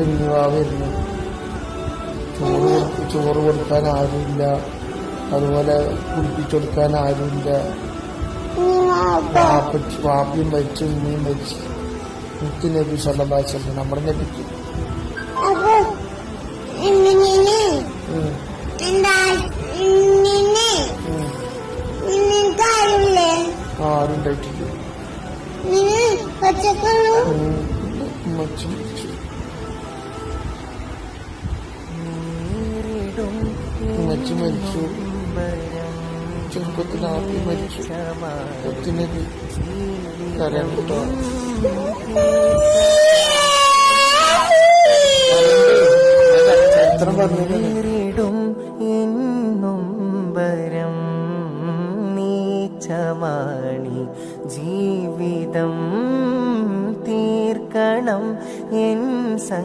എന്നിവ വരുന്നു. ചോറ് കൊടുക്കാൻ ആരുമില്ല, അതുപോലെ കുടിപ്പിച്ചെടുക്കാൻ ആരുമില്ല. വാപ്പിയും മരിച്ചു, ഉമ്മയും മരിച്ചു. മുത്ത് നബി സല്ലല്ലാഹു അലൈഹി വസല്ലം നമ്മുടെ നബിക്ക്. ആരുണ്ടായിട്ടില്ല. മരിച്ചു ചെറുപ്പത്തിൽ ആദ്യം മരിച്ചു. മുത്തുനബി കരയാൻ കേട്ടോ. ചരിത്രം പറഞ്ഞു